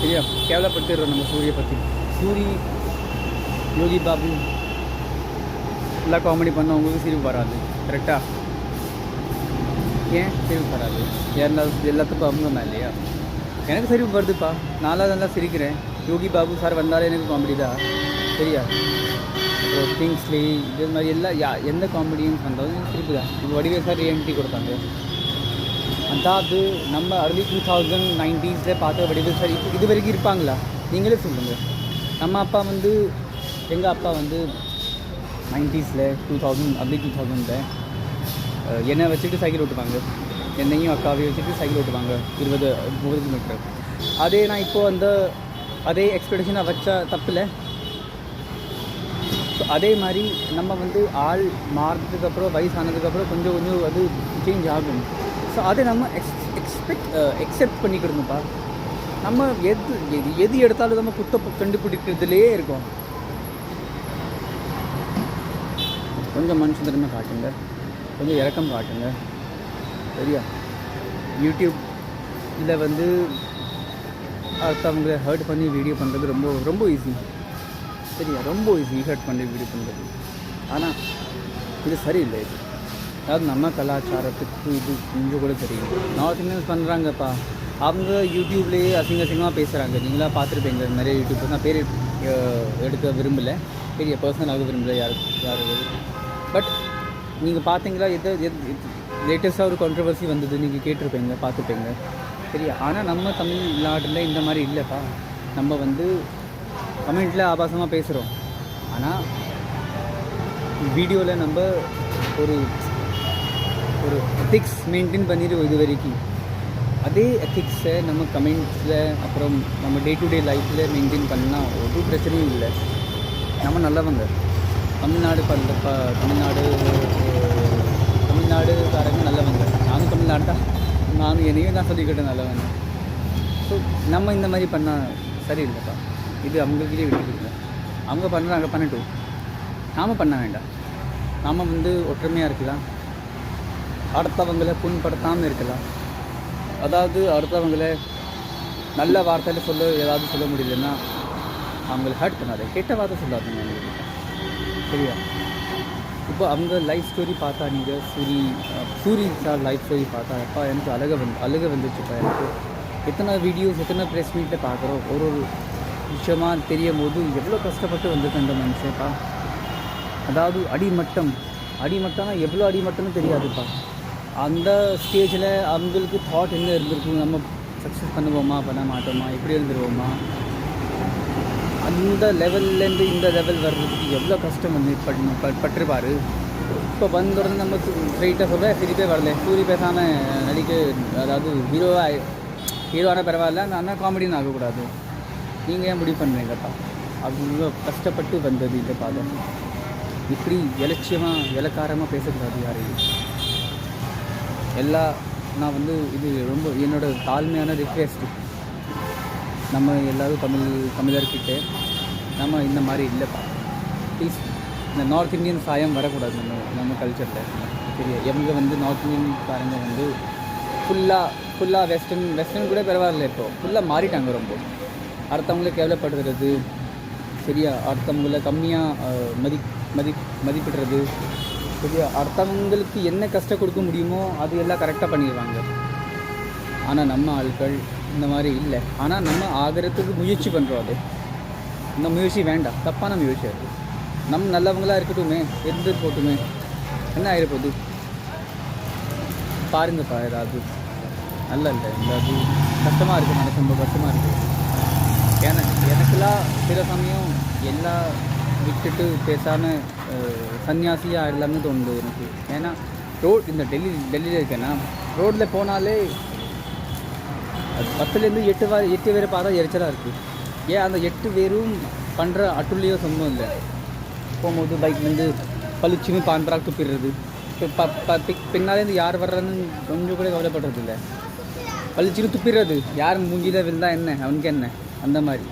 சரியா கேவலப்பட்டுடுறோம் நம்ம சூரியை பற்றி. சூரி, யோகி பாபு எல்லாம் காமெடி பண்ணால் உங்களுக்கு சிரிப்பு வராது. கரெக்டாக? ஏன் சிரிப்பு வராது? எல்லாத்துக்கும் அவங்க தான் இல்லையா? எனக்கு சிரிப்பு வருதுப்பா, நாளாக நல்லா சிரிக்கிறேன். யோகி பாபு சார் வந்தாலே எனக்கு காமெடி தான். சரியா? அப்புறம் கிங்ஸ்லி இது மாதிரி எல்லாம் எந்த காமெடியன்ஸ் வந்தாலும் சிரிப்பு தான். இப்போ வடிவேல் சார் என்ட்ரி கொடுத்தாங்க. அதாவது நம்ம early 2090s பார்த்த வடிவேல் சார் இது வரைக்கும் இருப்பாங்களா? நீங்களே சொல்லுங்கள். நம்ம அப்பா வந்து எங்கள் அப்பா வந்து 90s 2000 early 2000 என்னை வச்சுட்டு சைக்கிள் ஓட்டுவாங்க. என்னையும் அக்காவையும் வச்சுட்டு சைக்கிள் ஓட்டுவாங்க 20-30 கிலோமீட்டர். அதே நான் இப்போது அதே எக்ஸ்பெக்டேஷனை வச்சா தப்பில்லை. ஸோ அதே மாதிரி நம்ம வந்து ஆள் மாறுறதுக்கப்புறம் வயசானதுக்கப்புறம் கொஞ்சம் கொஞ்சம் அது சேஞ்ச் ஆகும். ஸோ அதை நம்ம எக்ஸெப்ட் பண்ணிக்கிடணும்ப்பா. நம்ம எது எடுத்தாலும் நம்ம கண்டுபிடிக்கிறதுலே இருக்கோம். கொஞ்சம் மனுஷத்தனமே காட்டுங்க, கொஞ்சம் இறக்கம் காட்டுங்க. சரியா? யூடியூப்பில் வந்து அடுத்தவங்களை ஹர்ட் பண்ணி வீடியோ பண்ணுறது ரொம்ப ரொம்ப ஈஸி. சரியா? ரொம்ப ஈஸி ஹர்ட் பண்ணி வீடியோ பண்ணுறது. ஆனால் இது சரியில்லை. இது அதாவது நம்ம கலாச்சாரத்துக்கு இது கொஞ்சம் கூட தெரியும். நார்த் இந்தியன்ஸ் பண்ணுறாங்கப்பா, அவங்க யூடியூப்லேயே அசிங்கமாக பேசுகிறாங்க. நீங்களாக பார்த்துருப்பீங்க நிறைய யூடியூப். நான் பேர் எடுக்க விரும்பலை, பெரிய பர்சனலாக விரும்பலை யாருக்கு. பட் நீங்கள் பார்த்தீங்களா, லேட்டஸ்ட்டாக ஒரு கான்ட்ரவர்சி வந்தது, நீங்கள் கேட்டிருப்பீங்க, பார்த்துப்பீங்க. சரியா? ஆனால் நம்ம தமிழ்நாட்டில் இந்த மாதிரி இல்லைப்பா. நம்ம வந்து கமெண்ட்டில் ஆபாசமாக பேசுகிறோம், ஆனால் வீடியோவில் நம்ம ஒரு எத்திக்ஸ் மெயின்டைன் பண்ணிடுவோம் இது வரைக்கும். அதே எத்திக்ஸை நம்ம கமெண்ட்ஸில் அப்புறம் நம்ம டே டு டே லைஃப்பில் மெயின்டைன் பண்ணால் ஒரு பிரச்சனையும் இல்லை. நம்ம நல்லவங்க. தமிழ்நாடுக்காரங்க நல்லவங்க. நானும் தமிழ்நாடு தான், நானும் என்னையும் தான் சொல்லிக்கிட்டேன் நல்லவங்க. ஸோ நம்ம இந்த மாதிரி பண்ணால் சரியில்லைப்பா. இது அவங்கக்கிட்டே விட்டுக்கிட்டு அவங்க பண்ணுறாங்க, பண்ணட்டும். நாம் பண்ண வேண்டாம். நாம் வந்து ஒற்றுமையாக இருக்கலாம், அடுத்தவங்களை புண்படுத்தாமல் இருக்கலாம். அதாவது அடுத்தவங்களை நல்ல வார்த்தையில் ஏதாவது சொல்ல முடியலன்னா அவங்களை ஹர்ட் பண்ணாது, கெட்ட வார்த்தை சொல்லாதுங்க அவங்களுக்கு. சரியா? இப்போ அவங்க லைஃப் ஸ்டோரி பார்த்தா, நீங்கள் சூரி சார் லைஃப் ஸ்டோரி பார்த்தா அப்பா எனக்கு அழுக வந்துச்சுப்பா. எனக்கு எத்தனை வீடியோஸ், எத்தனை ப்ரெஸ் மீட்டில் பார்க்குறோம். ஒரு விஷயமாக தெரியும் போது எவ்வளோ கஷ்டப்பட்டு வந்திருக்கு அந்த மனுஷன்ப்பா. அதாவது அடிமட்டம்னா எவ்வளோ அடிமட்டம்னு தெரியாதுப்பா. அந்த ஸ்டேஜில் அவங்களுக்கு தாட் என்ன இருந்திருக்கும், நம்ம சக்ஸஸ் பண்ணுவோமா பண்ண மாட்டோமா, எப்படி இருந்துருவோமா, அந்த லெவல்லேருந்து இந்த லெவல் வர்றதுக்கு எவ்வளோ கஷ்டம் வந்து பட்டிருப்பார். இப்போ வந்தோடனே நம்ம ஸ்ட்ரைட்டாக சொல்ல சிரிப்பே வரல, சூரி பேசாமல் நடிக்க, அதாவது ஹீரோவான பரவாயில்ல, நான் காமெடின்னு ஆகக்கூடாது. நீங்கள் ஏன் முடிவு பண்ணுறீங்கப்பா? அவ்வளோ கஷ்டப்பட்டு வந்தது இந்த பாதம். இப்படி இலக்காரமாக பேசக்கூடாது யாரையும். நான் வந்து இது ரொம்ப என்னோடய தாழ்மையான ரிக்வெஸ்ட்டு. நம்ம எல்லோரும் தமிழர்கிட்ட நம்ம இந்த மாதிரி இல்லைப்பா. ப்ளீஸ், இந்த நார்த் இந்தியன் சாயம் வரக்கூடாது நம்ம கல்ச்சரில். சரியா? எவங்க வந்து நார்த் இந்தியன்காரங்க வந்து ஃபுல்லாக வெஸ்டர்ன் கூட பரவாயில்ல, இப்போ ஃபுல்லாக மாறிட்டாங்க. ரொம்ப அடுத்தவங்களை கேவலப்படுறது, சரியா? அடுத்தவங்களை கம்மியாக மதிப்பிடுறது, சரியா? அடுத்தவங்களுக்கு என்ன கஷ்டம் கொடுக்க முடியுமோ அது எல்லாம் கரெக்டாக பண்ணிடுவாங்க. ஆனால் நம்ம ஆட்கள் இந்த மாதிரி இல்லை. ஆனால் நம்ம ஆகிறதுக்கு முயற்சி பண்ணுறோம். அது இந்த முயற்சி வேண்டாம், தப்பான முயற்சி. அது நம்ம நல்லவங்களாக இருக்கட்டுமே, இருந்து போட்டுமே, என்ன ஆகிடப்போகுது பாருங்கப்பா. ஏதாவது நல்ல இல்லை, அது கஷ்டமாக இருக்குது, மனசு ரொம்ப கஷ்டமாக இருக்குது. எனக்கெல்லாம் சில சமயம் எல்லாம் விட்டுட்டு பேசாமல் சன்னியாசியாக ஆகிடலாம்னு தோணுது எனக்கு. ஏன்னா இந்த டெல்லியில் இருக்கேன்னா ரோட்டில் போனாலே அது 10லேருந்து 8 பேரை பார்த்தா எரிச்சலாக இருக்குது. ஏன் அந்த 8 பேரும் பண்ணுற அட்டுள்ளியோ சொந்தம் இல்லை. போகும்போது பைக்லேருந்து பளிச்சுன்னு பான்றாக துப்பிடுறது, பின்னாலேருந்து யார் வர்றதுன்னு கொஞ்சம் கூட கவலைப்படுறது இல்லை. பளிச்சுன்னு துப்பிடுறது, யார் மூஞ்சியில் விழுந்தால் என்ன, அவனுக்கு என்ன, அந்த மாதிரி.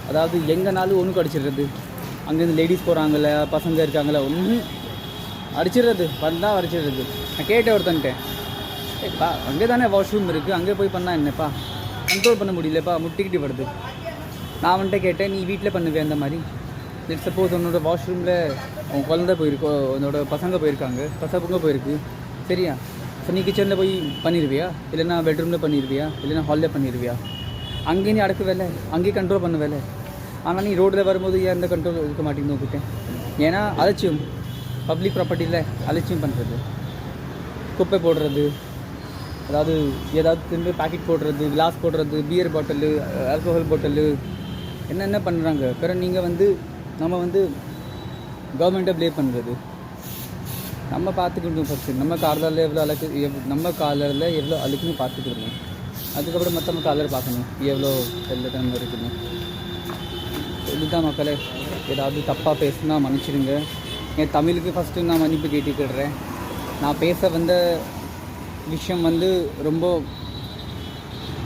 அதாவது எங்கேனாலும் ஒன்று அடிச்சிடுறது. அங்கேருந்து லேடிஸ் போகிறாங்கள, பசங்க இருக்காங்களா, ஒன்று அடிச்சிடுறது, வந்தால் அடிச்சிடுறது. நான் கேட்டேன் ஒருத்தன்ட்டேன், ஏப்பா அங்கே தானே வாஷ்ரூம் இருக்குது, அங்கே போய் பண்ணால் என்னப்பா, கண்ட்ரோல் பண்ண முடியலப்பா, முட்டிக்கிட்டு வருது. நான் வந்துட்டு கேட்டேன், நீ வீட்டில் பண்ணுவேன் அந்த மாதிரி? லெட் சப்போஸ் உன்னோட வாஷ்ரூமில் உன் குழந்தை போயிருக்கோ, உன்னோட பசங்க போயிருக்காங்க, பசங்க போயிருக்கு, சரியா? ஸோ நீ கிச்சனில் போய் பண்ணிடுவியா, இல்லைன்னா பெட்ரூமில் பண்ணிடுவியா, இல்லைன்னா ஹாலில் பண்ணிடுவியா? அங்கேயே நீ அடக்க வேலை, அங்கேயே கண்ட்ரோல் பண்ண வேலை. ஆனால் நீ ரோட்டில் வரும்போது ஏன் அந்த கண்ட்ரோல் இருக்க மாட்டேங்குது உங்ககிட்ட? ஏன்னா அலட்சியம், பப்ளிக் ப்ராப்பர்ட்டியில் அலட்சியம் பண்ணுறது, குப்பை போடுறது, அதாவது ஏதாவது திரும்ப பாக்கெட் போடுறது, கிளாஸ் போடுறது, பியர் பாட்டிலு, ஆல்கோஹால் பாட்டிலு, என்னென்ன பண்ணுறாங்க. பிறகு நீங்கள் வந்து நம்ம வந்து கவர்மெண்ட்டை ப்ளேம் பண்ணுறது. நம்ம பார்த்துக்கணும் ஃபஸ்ட்டு. நம்ம காரில் எவ்வளோ அழுக்கு, நம்ம காலரில் எவ்வளோ அழுக்குன்னு பார்த்துக்கணும். அதுக்கப்புறம் மற்றவங்க காலர் பார்க்கணும் எவ்வளோ வெள்ளத்தனமாக இருக்குன்னு. இதுதான் மக்களே. ஏதாவது தப்பாக பேசுனா மன்னிச்சிடுங்க. என் தமிழுக்கு ஃபஸ்ட்டு நான் மன்னிப்பு கேட்டுக்கிடுறேன். நான் பேச வந்த விஷயம் வந்து ரொம்ப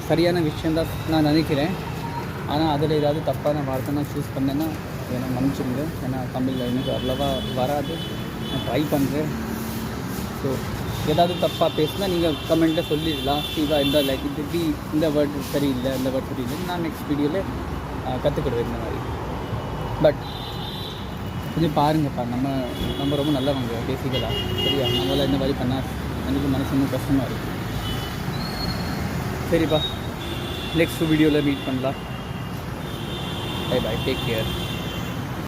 சரியான விஷயந்தான் நான் நினைக்கிறேன். ஆனால் அதில் ஏதாவது தப்பான வார்த்தை நான் சூஸ் பண்ணேன்னா என்னை மன்னிச்சிடுங்க. ஏன்னா தமிழில் எனக்கு அவ்வளோவா வராது, நான் ட்ரை பண்ணுறேன். ஸோ ஏதாவது தப்பாக பேசினா நீங்கள் கமெண்ட்டில் சொல்லிடலாம். சிவா இந்த லைக் இப்படி இந்த வேர்டு சரியில்லை, இந்த வேர்டு சரியில்லை, நான் நெக்ஸ்ட் வீடியோவில் கற்றுக்கிடுவேன் இந்த மாதிரி. பட் கொஞ்சம் பாருங்கப்பா, நம்ம ரொம்ப நல்லவங்க பேசிக்கலாம், சரியா? நம்மளால் இந்த மாதிரி பண்ணால் எனக்கு மனசு ரொம்ப கஷ்டமாக இருக்குது. சரிப்பா, நெக்ஸ்ட் வீடியோவில் மீட் பண்ணலாம். Bye bye, take care.